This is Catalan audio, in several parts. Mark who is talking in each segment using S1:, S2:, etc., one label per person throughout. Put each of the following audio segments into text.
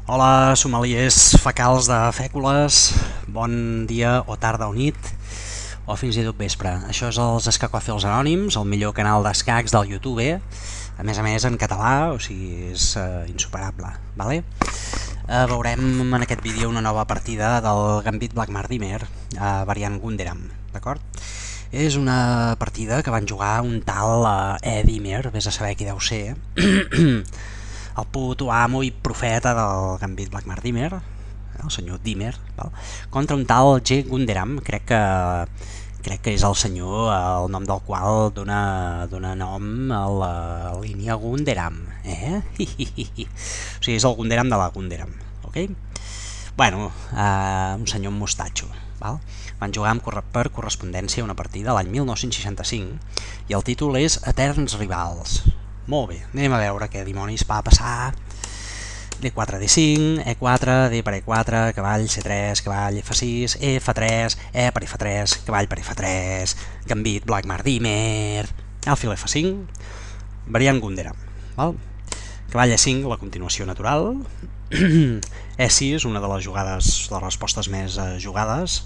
S1: Hola, somaliers facals de fècules, bon dia o tarda o nit, o fins i tot vespre. Això és els Escacòfils Anònims, el millor canal d'escacs del YouTube, a més en català, o sigui, és insuperable. Vale? Veurem en aquest vídeo una nova partida del Gambit Black Mardimer, variant Gunderam, d'acord? És una partida que van jugar un tal Edimer, vés a saber qui deu ser, el puto amo i profeta del Gambit Black Mardimer, el senyor Dimmer, val? Contra un tal G. Gunderam, crec que és el senyor, el nom del qual dona nom a la línia Gunderam, o sigui, és el Gunderam de la Gunderam, ok? Bueno, un senyor amb mostatxo, val? Van jugar per correspondència una partida l'any 1965 i el títol és Eterns Rivals. Molt bé, anem a veure què dimonis va passar. D4, D5, E4, D per E4, cavall C3, cavall F6, F3, E per F3, cavall per F3, Gambit Black Mardimer, alfil F5, variant Gunderam, val? Cavall E5, la continuació natural, E6, una de les jugades, de les respostes més jugades.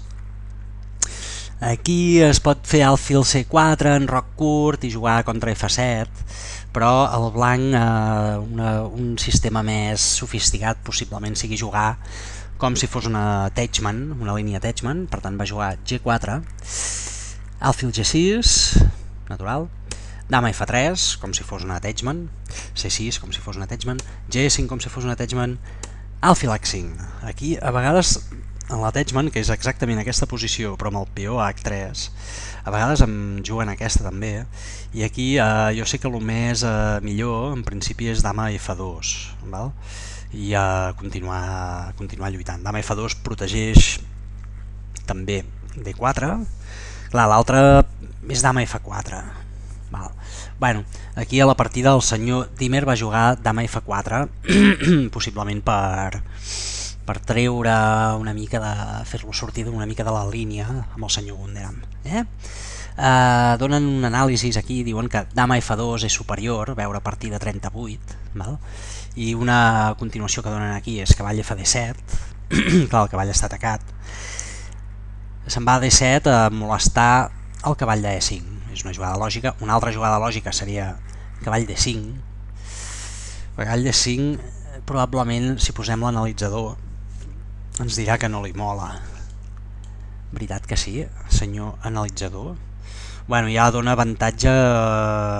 S1: Aquí es pot fer alfil C4 en roc curt i jugar contra F7, però el blanc, un sistema més sofisticat, possiblement sigui jugar com si fos una Teichmann, una línia Teichmann, per tant va jugar G4, alfil G6, natural, dama F3, com si fos una Teichmann, C6, com si fos una Teichmann, G5, com si fos una Teichmann, alfil H5. Aquí, a vegades, en la Teichmann, que és exactament aquesta posició, però amb el peó a H3, a vegades em juguen aquesta també, i aquí jo sé que el més millor, en principi, és dama F2, val? I continuar lluitant. Dama F2 protegeix també D4, clar, l'altre és dama F4, val? Bueno, aquí a la partida el senyor Dimmer va jugar dama F4, possiblement per treure una mica de... fer-lo sortir una mica de la línia amb el senyor Gunderam. Donen un anàlisi aquí, diuen que dama F2 és superior, veure partida 38, val? I una continuació que donen aquí és cavall FD7, clar, el cavall està atacat, se'n va a D7 a molestar el cavall de E5, és una jugada lògica. Una altra jugada lògica seria cavall D5, cavall D5 probablement, si posem l'analitzador, ens dirà que no li mola. Veritat que sí, senyor analitzador? Bueno, ja dona avantatge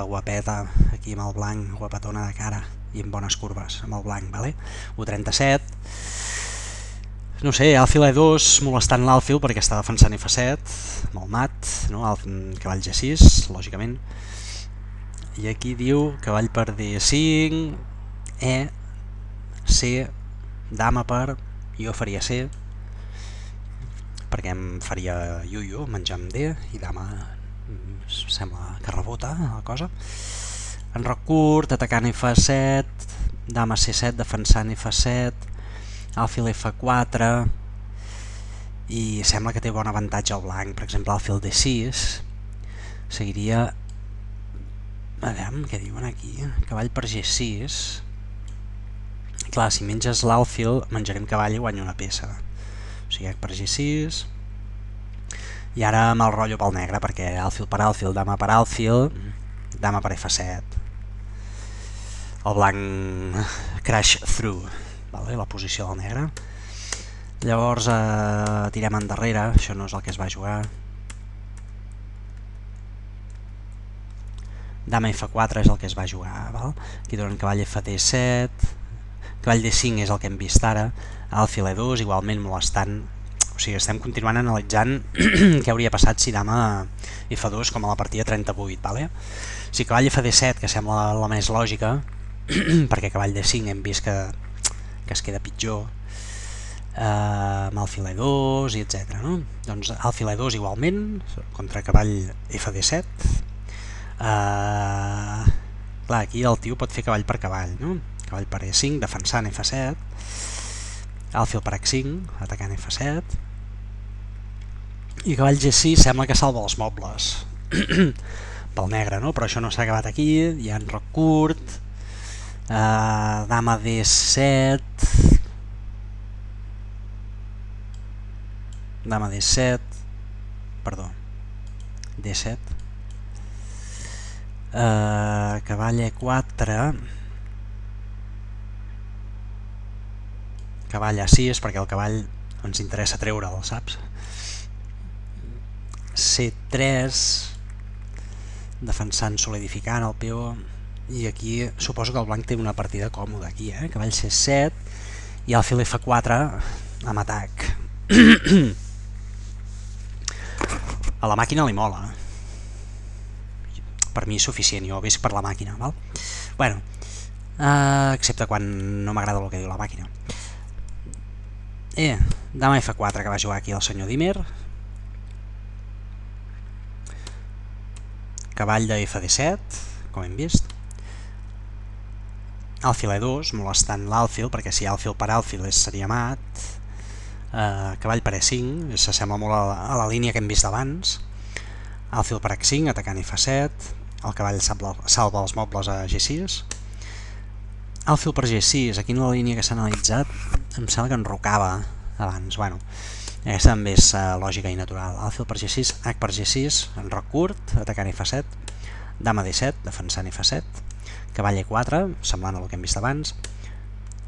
S1: guapeta, aquí amb el blanc, guapetona de cara, i amb bones curves, amb el blanc, vale? U37, no sé, alfil E2, molestant l'alfil perquè està defensant F7, amb el mat, no? Cavall G6, lògicament. I aquí diu cavall per D5, E, C, dama per... jo faria C, perquè em faria iuio, menjar amb D, i dama sembla que rebota la cosa. En roc curt, atacant F7, dama C7, defensant F7, alfil F4, i sembla que té bon avantatge el blanc. Per exemple, alfil D6 seguiria... a veure què diuen aquí, cavall per G6. Clar, si menges l'alfil, menjarem cavall i guanyo una peça. O sigui, per G6. I ara amb el rotllo pel negre, perquè alfil per alfil, dama per alfil, dama per F7. El blanc crash through, vale? La posició del negre. Llavors tirem endarrere, això no és el que es va jugar. Dama F4 és el que es va jugar, val? Aquí donen cavall FD7, cavall D5 és el que hem vist ara, alfil E2 igualment molestant, o sigui, estem continuant analitzant què hauria passat si dama F2 com a la partida 38, vale? Si cavall FD7, que sembla la més lògica, perquè cavall D5 hem vist que es queda pitjor, amb alfil E2 i etc. No? Doncs alfil E2 igualment, contra cavall FD7, clar, aquí el tio pot fer cavall per cavall, no? Cavall per E5, defensant F7, alfil per H5, atacant F7, i cavall G6 sembla que salva els mobles pel negre, no? Però això no s'ha acabat aquí, hi ha en roc curt, dama D7, dama D7, perdó, D7, cavall E4, cavall A6, perquè el cavall ens interessa treure'l, saps? C3, defensant, solidificant el peó, i aquí suposo que el blanc té una partida còmoda aquí, cavall C7 i alfil F4 amb atac. A la màquina li mola, per mi és suficient, jo visc per la màquina, val? Bueno, excepte quan no m'agrada el que diu la màquina. Dama F4 que va jugar aquí el senyor Dimer, cavall de FD7, com hem vist, alfil E2, molestant l'alfil, perquè si alfil per alfil seria mat, cavall per E5, s'assembla molt a la línia que hem vist abans, alfil per H5, atacant F7, el cavall salva els mobles a G6, alfil per G6, aquí en la línia que s'ha analitzat, em sembla que enrocava abans, bueno, aquesta també és lògica i natural, alfil per G6, H per G6, enroc curt, atacant F7, dama D7, defensant F7, cavall E4, semblant al que hem vist abans,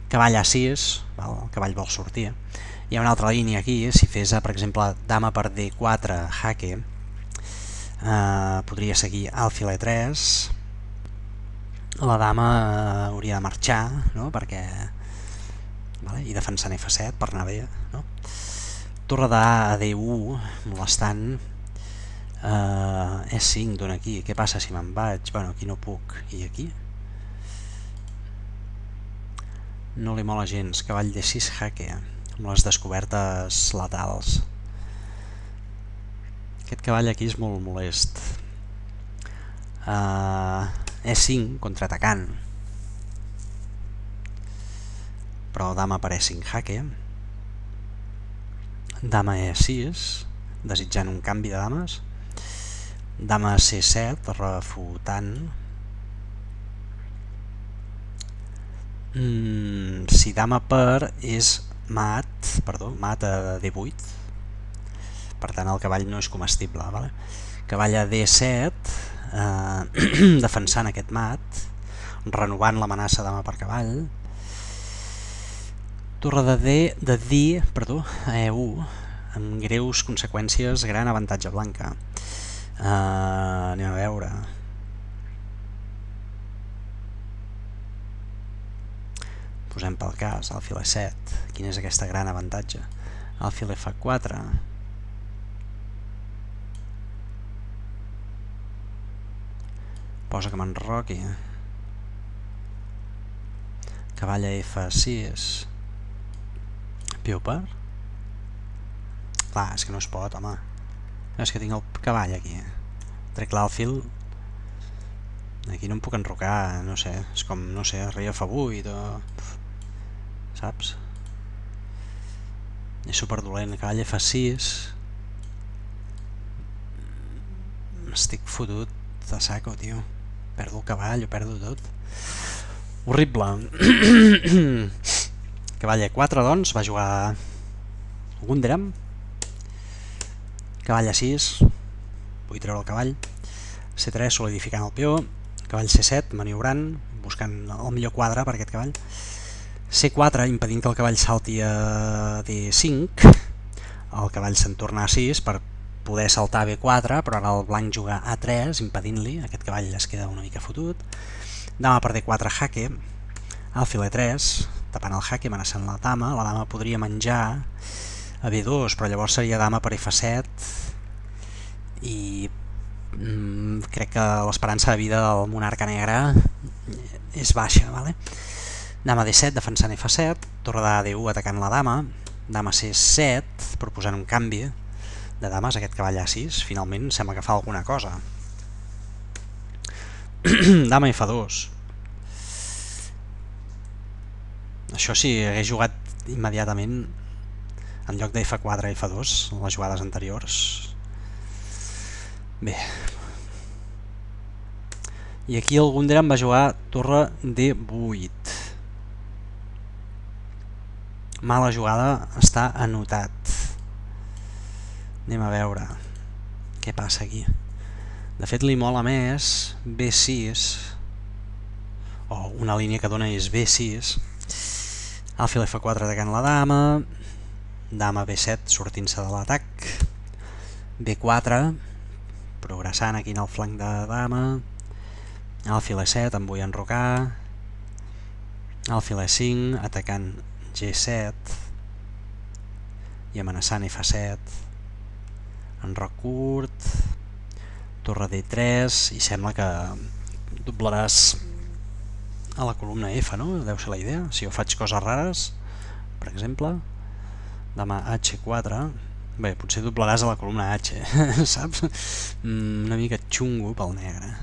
S1: cavall A6, el cavall vol sortir. Hi ha una altra línia aquí, si fes, per exemple, dama per D4, jaque, podria seguir alfil E3, la dama hauria de marxar, no? Perquè, i defensant F7 per anar bé, no? Torre d'A a D1, molestant, E5 dona aquí, què passa si me'n vaig? Bueno, aquí no puc, i aquí? No li mola gens, cavall D6 jaque, amb les descobertes letals. Aquest cavall aquí és molt molest. E5 contraatacant, però dama per E5 jaque, dama E6 desitjant un canvi de dames, dama C7 refutant, si dama per és mat, mat a D8, per tant el cavall no és comestible, vale? Cavall a D7, defensant aquest mat, renovant l'amenaça dama per cavall, torre de D a E1, amb greus conseqüències, gran avantatge blanca. Anem a veure. Posem pel cas alfil E7, quin és aquesta gran avantatge? Alfil F4, posa que m'enroqui, cavall a F6, peó per? Clar, és que no es pot, home. És que tinc el cavall aquí. Trec l'alfil. Aquí no em puc enrocar, no sé. És com, no sé, rei F8 o... Saps? És superdolent. Cavall F6. Estic fotut de saco, tio. Perdo el cavall, ho perdo tot. Horrible. Cavall E4, doncs, va jugar Gunderam. Cavall A6, vull treure el cavall. C3, solidificant el peó. Cavall C7, maniobrant, buscant el millor quadre per aquest cavall. C4, impedint que el cavall salti a D5. El cavall se'n torna a A6 per poder saltar a B4, però ara el blanc juga a A3, impedint-li. Aquest cavall es queda una mica fotut. Dama per D4, jaque. Alfil E3, tapant el jaque, amenaçant la dama podria menjar a B2, però llavors seria dama per F7 i crec que l'esperança de vida del monarca negre és baixa, vale? Dama D7 defensant F7, torre de D1 atacant la dama C7 proposant un canvi de dames, aquest cavall A6 finalment sembla que fa alguna cosa. Dama F2. Això sí, hagués jugat immediatament en lloc de F4 a F2, les jugades anteriors. Bé. I aquí el Gunderam va jugar torre D8. Mala jugada, està anotat. Anem a veure què passa aquí. De fet li mola més B6, o una línia que dona és B6, alfil F4 atacant la dama, dama B7 sortint-se de l'atac, B4 progressant aquí en el flanc de dama, alfil E7 em vull enrocar, alfil E5 atacant G7 i amenaçant F7, enroc curt, torre D3 i sembla que doblaràs a la columna F, no? Deu ser la idea. Si jo faig coses rares, per exemple, dama H4, bé, potser doblaràs a la columna H, saps? Una mica xungo pel negre.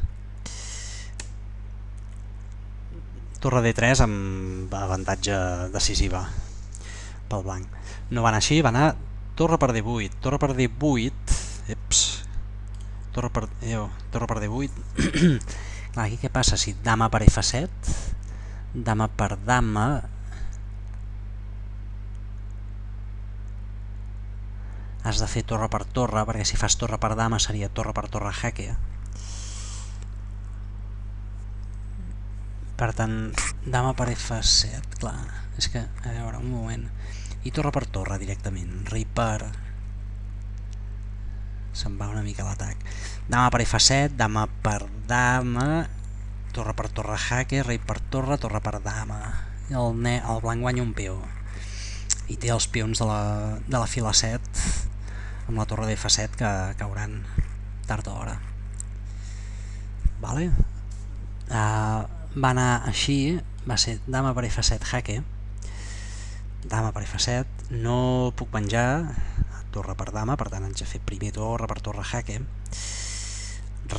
S1: Torre D3 amb avantatge decisiva pel blanc. No va anar així, va anar torre per D8. Torre per D8... Eps. Torre per D8. Clar, aquí què passa? Si dama per F7, dama per dama... Has de fer torre per torre, perquè si fas torre per dama seria torre per torre jaque. Per tant, dama per F7, clar, és que, a veure, un moment... I torre per torre directament, rei per... Se'n va una mica l'atac. Dama per F7, dama per dama, torre per torre jaque, rei per torre per dama. El blanc guanya un peó. I té els peons de la fila 7 amb la torre d'F7 que cauran tard o hora. Vale? Va anar així, va ser dama per F7 jaque, dama per F7, no puc menjar torre per dama, per tant haig de fer primer torre per torre jaque,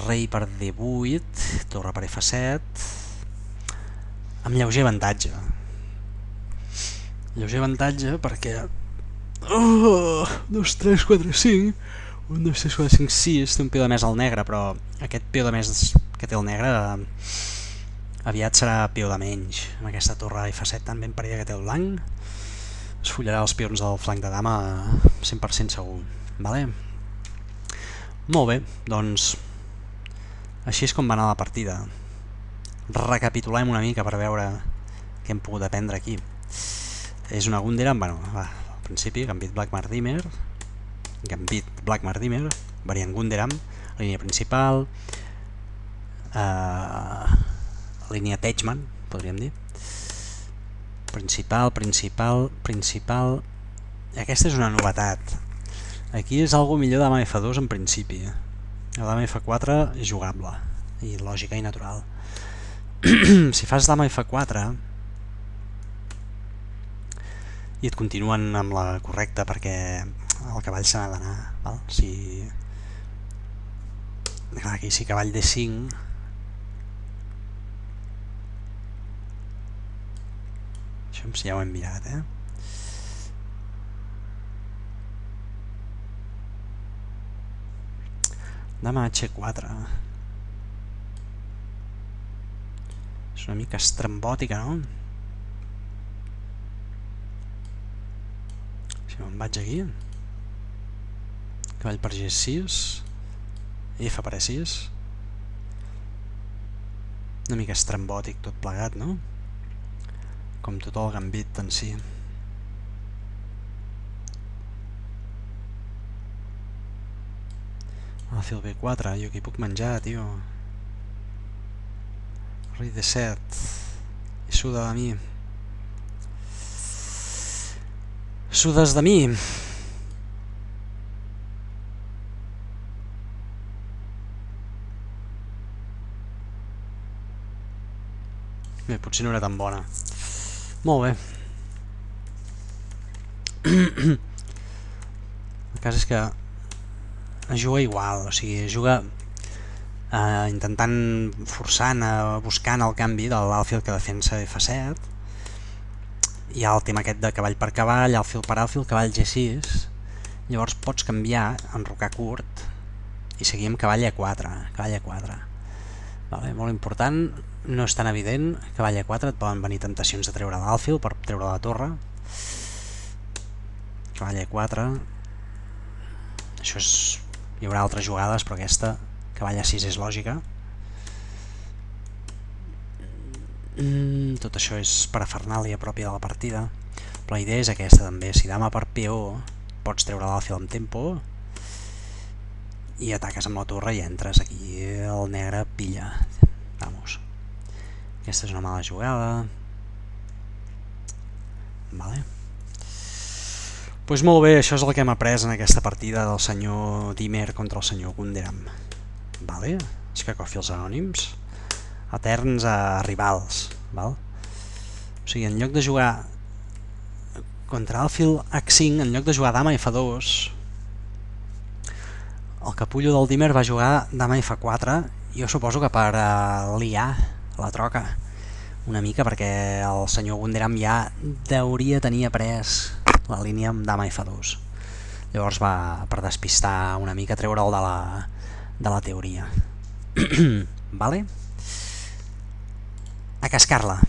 S1: rei per D8, torre per F7, amb lleuger avantatge. Lleuger avantatge perquè 2, 3, 4, 5, 1, 2, 3, 4, 5, 6, té un peó de més al negre, però aquest peó de més que té el negre aviat serà peó de menys. Amb aquesta torre F7 tan ben parida que té el blanc, es follarà els peons del flanc de dama 100% segur. Vale? Molt bé, doncs així és com va anar la partida. Recapitulem una mica per veure què hem pogut aprendre aquí. És una Gunderam, bueno, va, al principi, gambit Black-Mardimer, variant Gunderam, línia principal, línia Teichmann, podríem dir. Principal. Aquesta és una novetat. Aquí és algo millor dama F2 en principi. La dama F4 és jugable i lògica i natural. Si fas dama F4 i et continuen amb la correcta perquè el cavall se n'ha d'anar. Aquí si cavall D5, ja ho hem mirat, dama H4 és una mica estrambòtica, no? Si me'n vaig aquí, cavall per G6, F per E6, una mica estrambòtic tot plegat, no? Com tot el gambit en si. Alfil B4, jo aquí puc menjar, tio. Rei D7. I suda de mi. Sudes de mi. Bé, potser no era tan bona. Molt bé. El cas és que es juga igual, o sigui, es juga intentant, forçant, buscant el canvi de l'alfil que defensa F7. Hi ha el tema aquest de cavall per cavall, alfil per alfil, cavall G6. Llavors pots canviar, enrocar curt i seguir amb cavall E4. Vale, molt important, no és tan evident. Cavall E4, et poden venir temptacions de treure l'alfil per treure la torre. Cavall E4, Això és... hi haurà altres jugades, però aquesta cavall a 6 és lògica. Tot això és parafernàlia pròpia de la partida, però la idea és aquesta també. Si dama per peó pots treure l'alfil amb tempo i ataques amb la torre i entres. Aquí el negre pilla. Vamos. Aquesta és una mala jugada. Vale. Pues molt bé, això és el que hem après en aquesta partida del senyor Dimmer contra el senyor Gunderam. Vale? És que cofi els anònims eterns a rivals, val? O sigui, en lloc de jugar contra alfil H5, en lloc de jugar dama F2, el capullo del Dimmer va jugar dama F4, jo suposo que per liar la troca una mica, perquè el senyor Gunderam ja hauria tenir après la línia amb dama F2. Llavors va, per despistar una mica, treure'l de la teoria. Vale? A cascar-la.